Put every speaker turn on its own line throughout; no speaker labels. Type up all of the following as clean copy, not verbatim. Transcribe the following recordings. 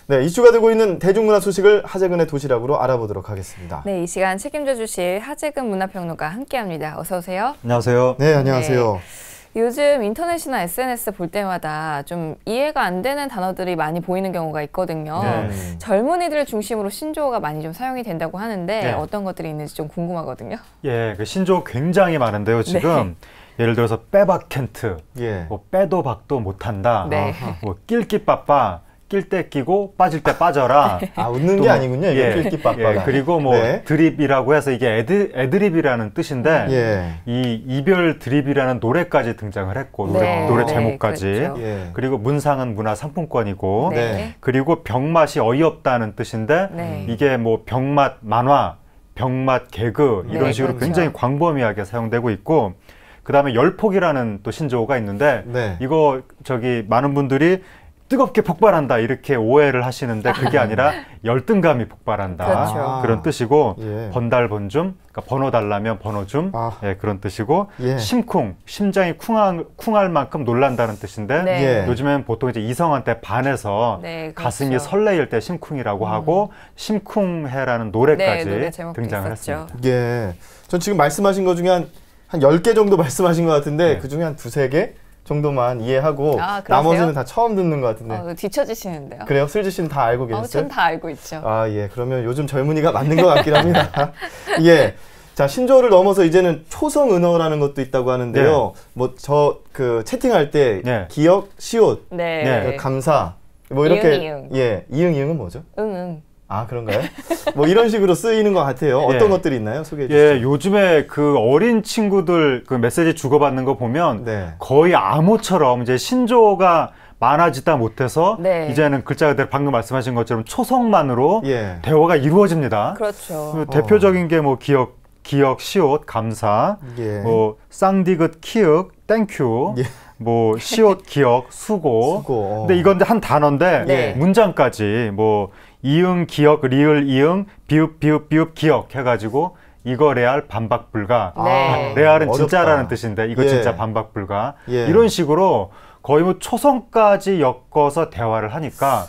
네, 이슈가 되고 있는 대중문화 소식을 하재근의 도시락으로 알아보도록 하겠습니다.
네, 이 시간 책임져 주실 하재근 문화평론가 함께합니다. 어서 오세요.
안녕하세요.
네, 안녕하세요.
네. 요즘 인터넷이나 SNS 볼 때마다 좀 이해가 안 되는 단어들이 많이 보이는 경우가 있거든요. 젊은이들을 중심으로 신조어가 많이 좀 사용이 된다고 하는데 어떤 것들이 있는지 좀 궁금하거든요.
예, 그 신조어 굉장히 많은데요. 지금 예를 들어서 빼박캔트, 뭐 빼도 박도 못한다, 뭐 낄끼빠빠, 낄 때 끼고 빠질 때 빠져라.
아, 웃는 게 아니군요. 이게 낄끼빠빠가.
그리고 뭐 드립이라고 해서 이게 애드립이라는 뜻인데 이 이별 드립이라는 노래까지 등장을 했고 노래 제목까지. 그렇죠. 그리고 문상은 문화상품권이고 그리고 병맛이 어이없다는 뜻인데 이게 뭐 병맛 만화, 병맛 개그 이런 식으로 굉장히 광범위하게 사용되고 있고 그 다음에 열폭이라는 또 신조어가 있는데 이거 많은 분들이 뜨겁게 폭발한다 이렇게 오해를 하시는데 그게 아니라 열등감이 폭발한다 그런 뜻이고 번달번좀 그러니까 번호 달라면 번호 좀 그런 뜻이고 심쿵 심장이 쿵할 만큼 놀란다는 뜻인데 요즘엔 보통 이제 이성한테 반해서 가슴이 설레일 때 심쿵이라고 하고 심쿵해라는 노래까지 등장을 했습니다.
전 지금 말씀하신 것 중에 한 10개 정도 말씀하신 것 같은데 그 중에 한 두세 개 정도만 이해하고 나머지는 다 처음 듣는 것 같은데.
뒤처지시는데요?
그래요? 슬지 씨는 다 알고 계셨어요?
전 다 알고 있죠.
아, 예. 그러면 요즘 젊은이가 맞는 것 같긴 합니다. 예. 자, 신조어를 넘어서 이제는 초성 은어라는 것도 있다고 하는데요. 뭐 그 채팅할 때 기억, 시옷, 감사 뭐 이렇게
이응.
이응은 뭐죠?
응응.
아, 그런가요? 뭐 이런 식으로 쓰이는 것 같아요. 어떤 것들이 있나요? 소개해 주시죠.
요즘에 그 어린 친구들 그 메시지 주고받는 거 보면 거의 암호처럼 이제 신조어가 많아지다 못해서 이제는 글자 그대로 방금 말씀하신 것처럼 초성만으로 대화가 이루어집니다.
그렇죠.
대표적인 게 뭐 기억, 시옷, 감사, 뭐 쌍디귿, 키읔, 땡큐, 뭐 시옷, 기억, 수고. 근데 이건 한 단어인데 문장까지 뭐 이응, 기억, 리을, 이응, 비읍, 비읍, 기억 해가지고 이거 레알 반박 불가. 레알은 진짜라는 뜻인데 이거 진짜 반박 불가. 이런 식으로 거의 뭐 초성까지 엮어서 대화를 하니까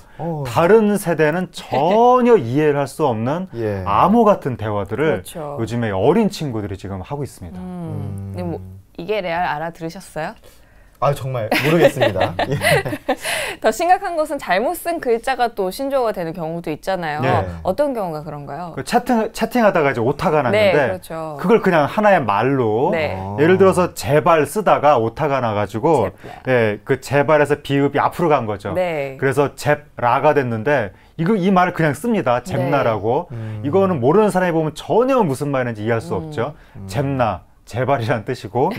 다른 세대는 전혀 이해를 할 수 없는 암호 같은 대화들을 요즘에 어린 친구들이 지금 하고 있습니다.
근데 뭐 이게 레알 알아들으셨어요?
아, 정말 모르겠습니다.
더 심각한 것은 잘못 쓴 글자가 또 신조어가 되는 경우도 있잖아요. 어떤 경우가 그런가요?
그 채팅하다가 이제 오타가 났는데 그걸 그냥 하나의 말로 예를 들어서 제발 쓰다가 오타가 나가지고 그 제발에서 비읍이 앞으로 간 거죠. 그래서 잽라가 됐는데 이 말을 그냥 씁니다. 잽나라고. 이거는 모르는 사람이 보면 전혀 무슨 말인지 이해할 수 없죠. 잽나. 제발이라는 뜻이고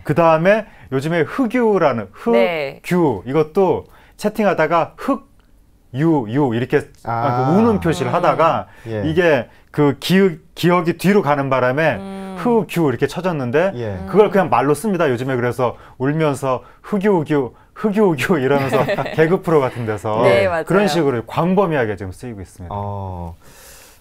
그 다음에 요즘에 흑유라는 흑규 이것도 채팅하다가 흑유 이렇게 우는 표시를 하다가 이게 그 기억이 뒤로 가는 바람에 흑유 이렇게 쳐졌는데 그걸 그냥 말로 씁니다. 요즘에 그래서 울면서 흑유 이러면서 개그 프로 같은 데서 그런 식으로 광범위하게 지금 쓰이고 있습니다.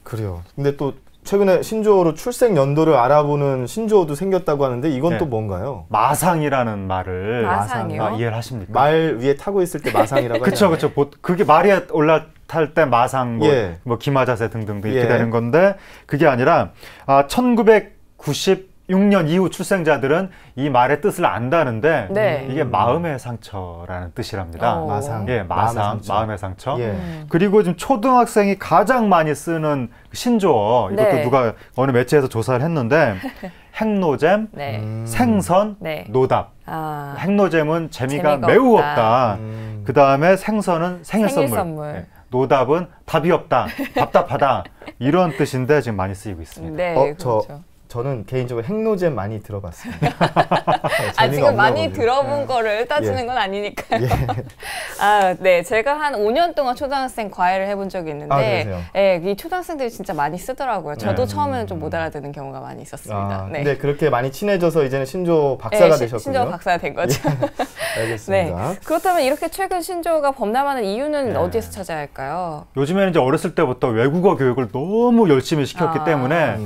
그래요. 근데 또 최근에 신조어로 출생 연도를 알아보는 신조어도 생겼다고 하는데 이건 또 뭔가요?
마상이라는 말을
마상이요?
이해를 하십니까?
말 위에 타고 있을 때 마상이라고 하죠.
그렇죠. 그게 말이 올라탈 때 마상, 뭐 기마자세 등등등 이렇게 되는 건데 그게 아니라 1996년 이후 출생자들은 이 말의 뜻을 안다는데 이게 마음의 상처라는 뜻이랍니다.
마상.
마음의 상처. 그리고 지금 초등학생이 가장 많이 쓰는 신조어, 이것도 누가 어느 매체에서 조사를 했는데 핵노잼, 생선, 노답. 핵노잼은 재미가 매우 없다. 그 다음에 생선은 생일 선물. 노답은 답이 없다, 답답하다 이런 뜻인데 지금 많이 쓰이고 있습니다.
그렇죠.
저는 개인적으로 핵노잼 많이 들어봤습니다.
지금 많이 들어본 거를 따지는 건 아니니까요. 제가 한 5년 동안 초등학생 과외를 해본 적이 있는데 이 초등학생들이 진짜 많이 쓰더라고요. 저도 처음에는 좀 못 알아듣는 경우가 많이 있었습니다.
근데 그렇게 많이 친해져서 이제는 신조어 박사가 되셨군요.
신조어 박사가 된 거죠.
알겠습니다.
그렇다면 이렇게 최근 신조어가 범람하는 이유는 어디에서 찾아야 할까요?
요즘에는 이제 어렸을 때부터 외국어 교육을 너무 열심히 시켰기 때문에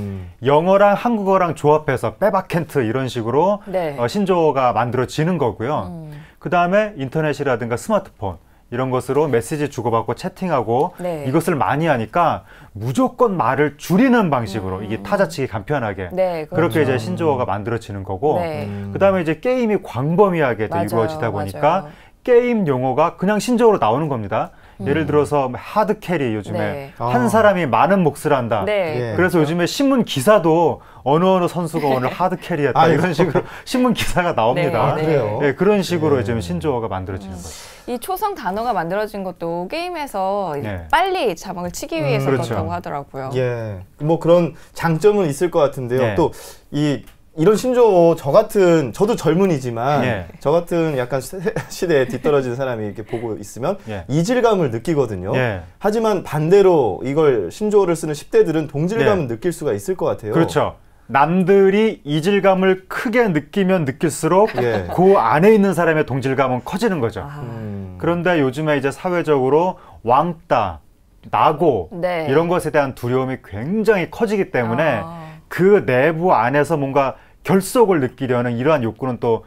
영어랑 한국어랑 조합해서 빼박캔트 이런 식으로 신조어가 만들어지는 거고요. 그 다음에 인터넷이라든가 스마트폰 이런 것으로 메시지 주고받고 채팅하고 네. 이것을 많이 하니까 무조건 말을 줄이는 방식으로 이게 타자치기 간편하게 네, 그렇죠. 그렇게 이제 신조어가 만들어지는 거고 네. 그다음에 이제 게임이 광범위하게 또 이루어지다 보니까 맞아요. 게임 용어가 그냥 신조어로 나오는 겁니다. 예를 들어서 하드 캐리 요즘에 네. 한 사람이 많은 몫을 한다. 네. 그래서 요즘에 신문 기사도 어느 선수가 오늘 하드 캐리했다 이런 식으로 신문 기사가 나옵니다. 네. 네. 네, 그런 식으로 요즘 신조어가 만들어지는 거죠.
이 초성 단어가 만들어진 것도 게임에서 네. 빨리 자막을 치기 위해서 그렇죠. 그렇다고 하더라고요.
예, 뭐 그런 장점은 있을 것 같은데요. 네. 또 이런 신조어 저도 젊은이지만 예. 저 같은 약간 시대에 뒤떨어진 사람이 이렇게 보고 있으면 예. 이질감을 느끼거든요. 예. 하지만 반대로 이걸 신조어를 쓰는 10대들은 동질감을 느낄 수가 있을 것 같아요.
그렇죠. 남들이 이질감을 크게 느끼면 느낄수록 그 안에 있는 사람의 동질감은 커지는 거죠. 그런데 요즘에 이제 사회적으로 왕따, 낙오 네. 이런 것에 대한 두려움이 굉장히 커지기 때문에 그 내부 안에서 뭔가 결속을 느끼려는 이러한 욕구는 또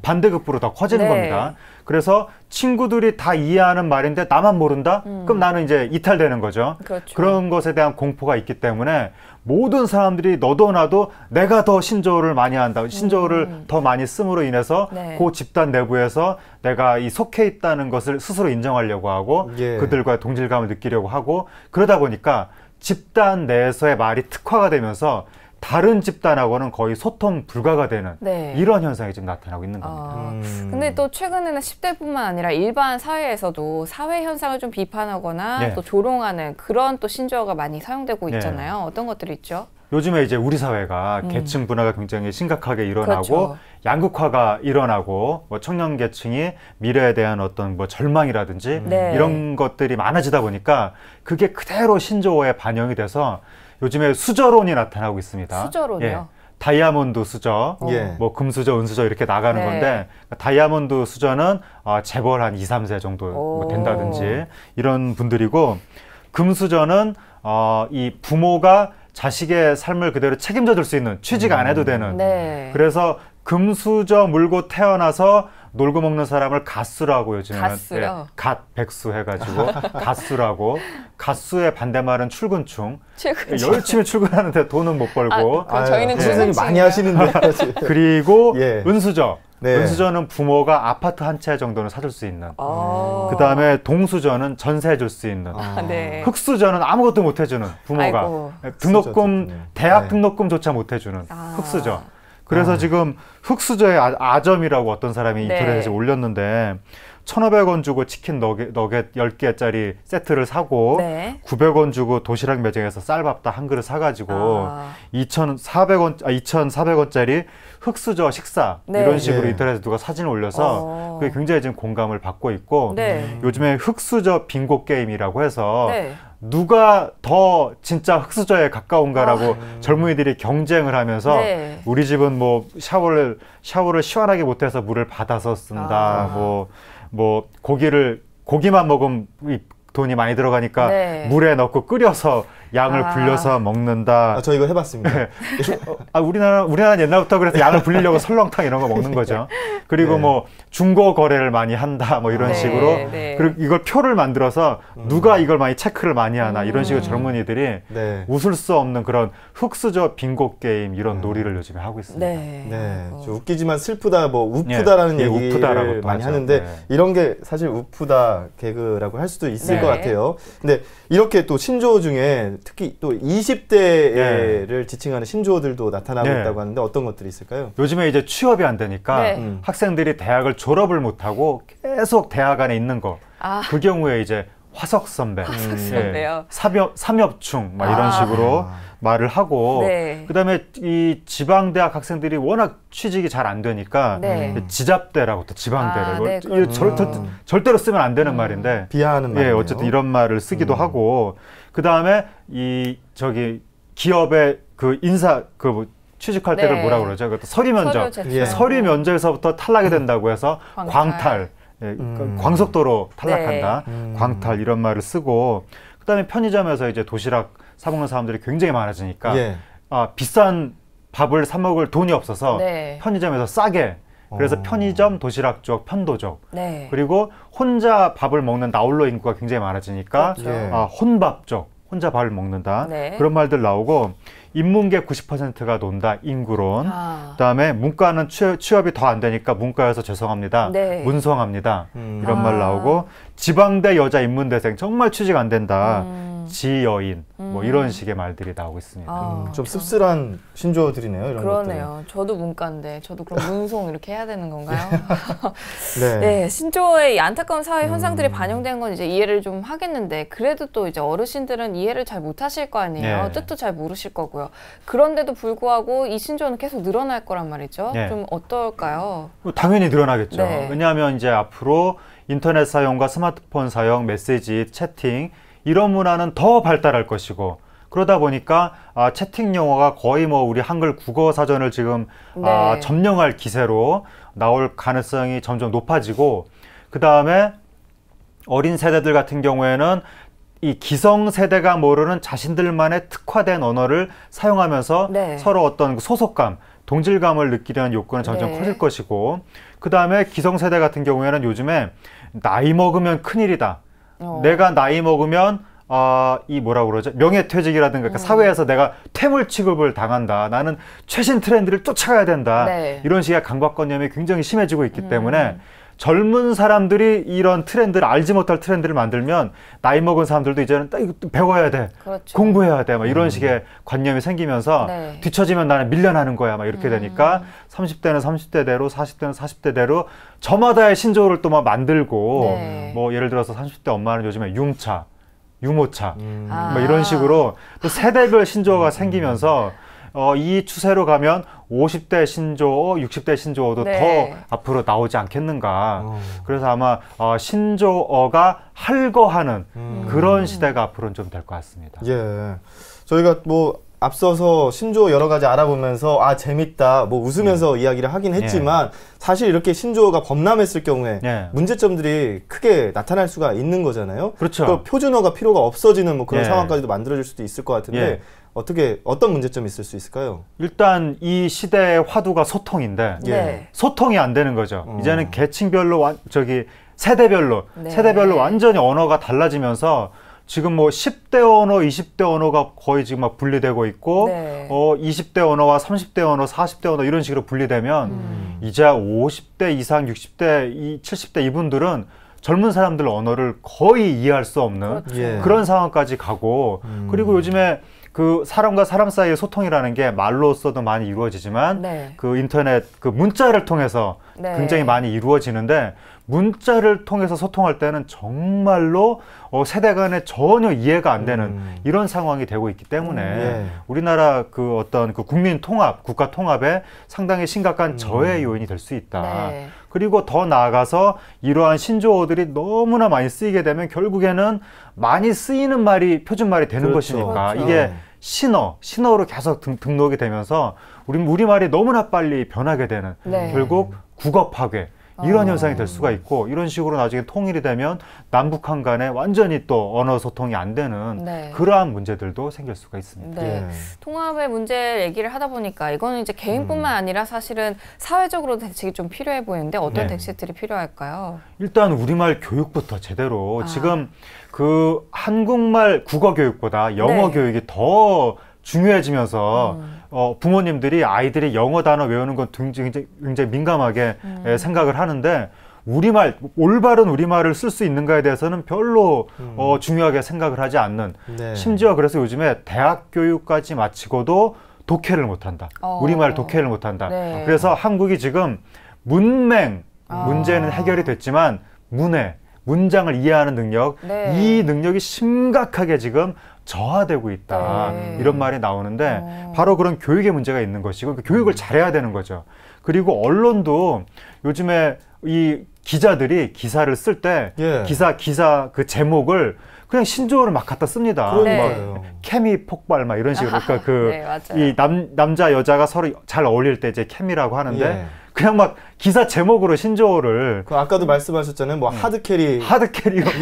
반대급부로 더 커지는 네. 겁니다. 그래서 친구들이 다 이해하는 말인데 나만 모른다? 그럼 나는 이제 이탈되는 거죠. 그렇죠. 그런 것에 대한 공포가 있기 때문에 모든 사람들이 너도 나도 내가 더 신조어를 많이 한다. 신조어를 더 많이 씀으로 인해서 네. 그 집단 내부에서 내가 이 속해 있다는 것을 스스로 인정하려고 하고 예. 그들과의 동질감을 느끼려고 하고 그러다 보니까 집단 내에서의 말이 특화가 되면서 다른 집단하고는 거의 소통 불가가 되는 네. 이런 현상이 지금 나타나고 있는 겁니다.
근데 또 최근에는 10대뿐만 아니라 일반 사회에서도 사회 현상을 좀 비판하거나 네. 또 조롱하는 그런 또 신조어가 많이 사용되고 있잖아요. 네. 어떤 것들이 있죠?
요즘에 이제 우리 사회가 계층 분화가 굉장히 심각하게 일어나고 그렇죠. 양극화가 일어나고 뭐 청년 계층이 미래에 대한 어떤 뭐 절망이라든지 네. 이런 것들이 많아지다 보니까 그게 그대로 신조어에 반영이 돼서 요즘에 수저론이 나타나고 있습니다.
수저론이요? 예.
다이아몬드 수저, 뭐 금수저, 은수저 이렇게 나가는 네. 건데 다이아몬드 수저는 재벌 한 2, 3세 정도 뭐 된다든지 이런 분들이고 금수저는 이 부모가 자식의 삶을 그대로 책임져 줄 수 있는 취직 안 해도 되는 네. 그래서 금수저 물고 태어나서 놀고 먹는 사람을 갓수라고 요즘에는
갓수요?
갓 백수 해가지고 갓수라고 갓수의 반대말은 출근충 열심히 출근하는데 돈은 못 벌고
그럼 저희는 출근충
많이 하시는데
그리고 예. 은수저 네. 은수저는 부모가 아파트 한 채 정도는 사줄 수 있는 그 다음에 동수저는 전세 줄 수 있는
네.
흑수저는 아무것도 못 해주는 부모가 아이고. 등록금 대학 네. 등록금조차 못 해주는 흑수저 그래서 지금 흑수저의 아점이라고 어떤 사람이
네.
인터넷에 올렸는데 1,500원 주고 치킨 너겟 10개짜리 세트를 사고 네. 900원 주고 도시락 매장에서 쌀밥다 한 그릇 사가지고 2,400원짜리 흑수저 식사 네. 이런 식으로 네. 인터넷에 누가 사진을 올려서 그게 굉장히 지금 공감을 받고 있고 네. 요즘에 흑수저 빙고 게임이라고 해서 네. 누가 더 진짜 흑수저에 가까운가라고 젊은이들이 경쟁을 하면서 네. 우리 집은 뭐 샤워를 시원하게 못해서 물을 받아서 쓴다. 뭐 고기만 먹으면 돈이 많이 들어가니까 네. 물에 넣고 끓여서 양을 불려서 먹는다.
저 이거 해봤습니다. 네.
우리나라는 옛날부터 그래서 양을 불리려고 설렁탕 이런 거 먹는 거죠. 그리고 네. 뭐 중고 거래를 많이 한다 뭐 이런 식으로 네. 그리고 이걸 표를 만들어서 누가 이걸 많이 체크를 많이 하나 이런 식으로 젊은이들이 네. 웃을 수 없는 그런 흑수저 빙고 게임 이런 놀이를 요즘에 하고 있습니다.
네. 좀 웃기지만 슬프다 뭐 우프다라는 얘기를 우프다라고 많이 하는데 이런 게 사실 우프다 개그라고 할 수도 있을 것 같아요. 근데 이렇게 또 신조어 중에 특히 또 20대를 지칭하는 신조어들도 나타나고 있다고 하는데 어떤 것들이 있을까요?
요즘에 이제 취업이 안 되니까 학생들이 대학을 졸업을 못하고 계속 대학 안에 있는 거. 그 경우에 이제 화석 선배, 삼엽충 막 이런 식으로 말을 하고 그다음에 이 지방대학 학생들이 워낙 취직이 잘 안 되니까 지잡대라고 또 지방대를 절대로 쓰면 안 되는 말인데
비하하는 말이에요.
어쨌든 이런 말을 쓰기도 하고 그다음에 기업의 그 인사 취직할 때를 뭐라 그러죠? 서류 면접. 서류 면접에서부터 탈락이 된다고 해서 광탈. 광속도로 탈락한다. 광탈 이런 말을 쓰고 그다음에 편의점에서 이제 도시락 사 먹는 사람들이 굉장히 많아지니까 비싼 밥을 사 먹을 돈이 없어서 편의점에서 싸게 그래서 편의점, 도시락 쪽, 편도족. 네. 그리고 혼자 밥을 먹는 나홀로 인구가 굉장히 많아지니까 그렇죠. 혼밥 쪽, 혼자 밥을 먹는다. 네. 그런 말들 나오고 인문계 90%가 논다. 인구론. 그다음에 문과는 취업이 더 안 되니까 문과여서 죄송합니다. 네. 문성합니다. 이런 말 나오고 지방대 여자 인문대생 정말 취직 안 된다. 지여인 뭐 이런 식의 말들이 나오고 있습니다.
좀 씁쓸한 신조어들이네요. 이런
그러네요.
것들은.
저도 문과인데 저도 그럼 문송 이렇게 해야 되는 건가요? 네. 네, 신조어의 안타까운 사회 현상들이 반영된 건 이제 이해를 좀 하겠는데 그래도 또 이제 어르신들은 이해를 잘 못하실 거 아니에요. 네. 뜻도 잘 모르실 거고요. 그런데도 불구하고 이 신조어는 계속 늘어날 거란 말이죠. 네. 좀 어떨까요?
당연히 늘어나겠죠. 네. 왜냐하면 이제 앞으로 인터넷 사용과 스마트폰 사용, 메시지, 채팅 이런 문화는 더 발달할 것이고 그러다 보니까 채팅 용어가 거의 뭐 우리 한글 국어 사전을 지금 네. 점령할 기세로 나올 가능성이 점점 높아지고 그 다음에 어린 세대들 같은 경우에는 이 기성세대가 모르는 자신들만의 특화된 언어를 사용하면서 네. 서로 어떤 소속감, 동질감을 느끼려는 욕구는 점점 네. 커질 것이고 그 다음에 기성세대 같은 경우에는 요즘에 나이 먹으면 큰일이다. 내가 나이 먹으면 이 뭐라고 그러죠? 명예퇴직이라든가 그러니까 사회에서 내가 퇴물 취급을 당한다. 나는 최신 트렌드를 쫓아가야 된다. 네. 이런 식의 강박관념이 굉장히 심해지고 있기 때문에 젊은 사람들이 이런 트렌드를 알지 못할 트렌드를 만들면 나이 먹은 사람들도 이제는 이거 배워야 돼. 그렇죠. 공부해야 돼. 막 이런 식의 관념이 생기면서 네. 뒤처지면 나는 밀려나는 거야. 막 이렇게 되니까 30대는 30대대로 40대는 40대대로 저마다의 신조어를 또 막 만들고 네. 뭐 예를 들어서 30대 엄마는 요즘에 융차, 유모차 뭐 이런 식으로 또 세대별 신조어가 생기면서 이 추세로 가면 50대 신조어, 60대 신조어도 네. 더 앞으로 나오지 않겠는가. 그래서 아마 신조어가 할거하는 그런 시대가 앞으로는 좀 될 것 같습니다.
예, 저희가 뭐 앞서서 신조어 여러 가지 알아보면서 재밌다, 뭐 웃으면서 이야기를 하긴 했지만 사실 이렇게 신조어가 범람했을 경우에 문제점들이 크게 나타날 수가 있는 거잖아요.
그렇죠.
또 표준어가 필요가 없어지는 뭐 그런 상황까지도 만들어질 수도 있을 것 같은데 어떤 문제점이 있을 수 있을까요?
일단 이 시대의 화두가 소통인데 소통이 안 되는 거죠. 이제는 계층별로 세대별로 완전히 언어가 달라지면서 지금 뭐 10대 언어, 20대 언어가 거의 지금 막 분리되고 있고 20대 언어와 30대 언어, 40대 언어 이런 식으로 분리되면 이제 50대 이상, 60대, 70대 이분들은 젊은 사람들 언어를 거의 이해할 수 없는 그런 상황까지 가고 그리고 요즘에 그 사람과 사람 사이의 소통이라는 게 말로써도 많이 이루어지지만 그 인터넷 그 문자를 통해서 굉장히 많이 이루어지는데 문자를 통해서 소통할 때는 정말로 세대 간에 전혀 이해가 안 되는 이런 상황이 되고 있기 때문에 우리나라 그 어떤 그 국민 통합, 국가 통합에 상당히 심각한 저해 요인이 될 수 있다. 그리고 더 나아가서 이러한 신조어들이 너무나 많이 쓰이게 되면 결국에는 많이 쓰이는 말이 표준말이 되는 것이니까 이게 신어로 계속 등록이 되면서 우리말이 너무나 빨리 변하게 되는 결국 국어 파괴 이런 현상이 될 수가 있고 이런 식으로 나중에 통일이 되면 남북한 간에 완전히 또 언어 소통이 안 되는 그러한 문제들도 생길 수가 있습니다.
통합의 문제 얘기를 하다 보니까 이거는 이제 개인뿐만 아니라 사실은 사회적으로 대책이 좀 필요해 보이는데 어떤 대책들이 필요할까요?
일단 우리말 교육부터 제대로 지금 그 한국말 국어 교육보다 영어 교육이 더 중요해지면서 부모님들이 아이들이 영어 단어 외우는 건 굉장히 민감하게 생각을 하는데 올바른 우리말을 쓸 수 있는가에 대해서는 별로 중요하게 생각을 하지 않는 심지어 그래서 요즘에 대학 교육까지 마치고도 독해를 못한다. 우리말 독해를 못한다. 그래서 한국이 지금 문맹 문제는 해결이 됐지만 문장을 이해하는 능력 이 능력이 심각하게 지금 저하되고 있다. 이런 말이 나오는데 바로 그런 교육의 문제가 있는 것이고 그 교육을 잘해야 되는 거죠. 그리고 언론도 요즘에 이 기자들이 기사를 쓸 때 기사 그 제목을 그냥 신조어를 막 갖다 씁니다. 막 케미 폭발 막 이런 식으로 그러니까 이 남자 여자가 서로 잘 어울릴 때 이제 케미라고 하는데 그냥 막 기사 제목으로 신조어를
아까도 말씀하셨잖아요. 뭐 하드캐리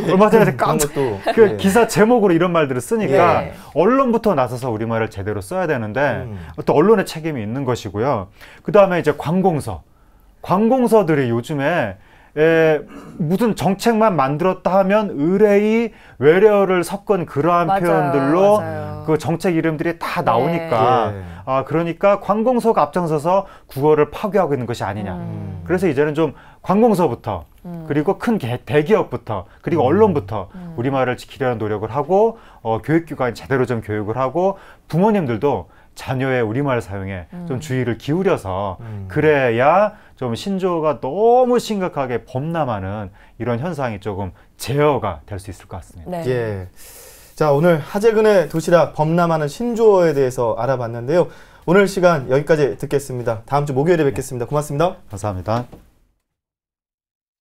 얼마 전에 깜짝 그 기사 제목으로 이런 말들을 쓰니까 언론부터 나서서 우리말을 제대로 써야 되는데 또 언론의 책임이 있는 것이고요. 그 다음에 이제 관공서 관공서들이 요즘에 무슨 정책만 만들었다 하면 의뢰이 외래어를 섞은 그러한 맞아요, 표현들로 맞아요. 그 정책 이름들이 다 나오니까 네. 그러니까 관공서가 앞장서서 국어를 파괴하고 있는 것이 아니냐. 그래서 이제는 좀 관공서부터 그리고 큰 대기업부터 그리고 언론부터 우리말을 지키려는 노력을 하고 교육기관이 제대로 좀 교육을 하고 부모님들도 자녀의 우리말 사용에 좀 주의를 기울여서 그래야 좀 신조어가 너무 심각하게 범람하는 이런 현상이 조금 제어가 될 수 있을 것 같습니다.
네. 예. 자, 오늘 하재근의 도시락 범람하는 신조어에 대해서 알아봤는데요. 오늘 시간 여기까지 듣겠습니다. 다음 주 목요일에 뵙겠습니다. 고맙습니다.
감사합니다.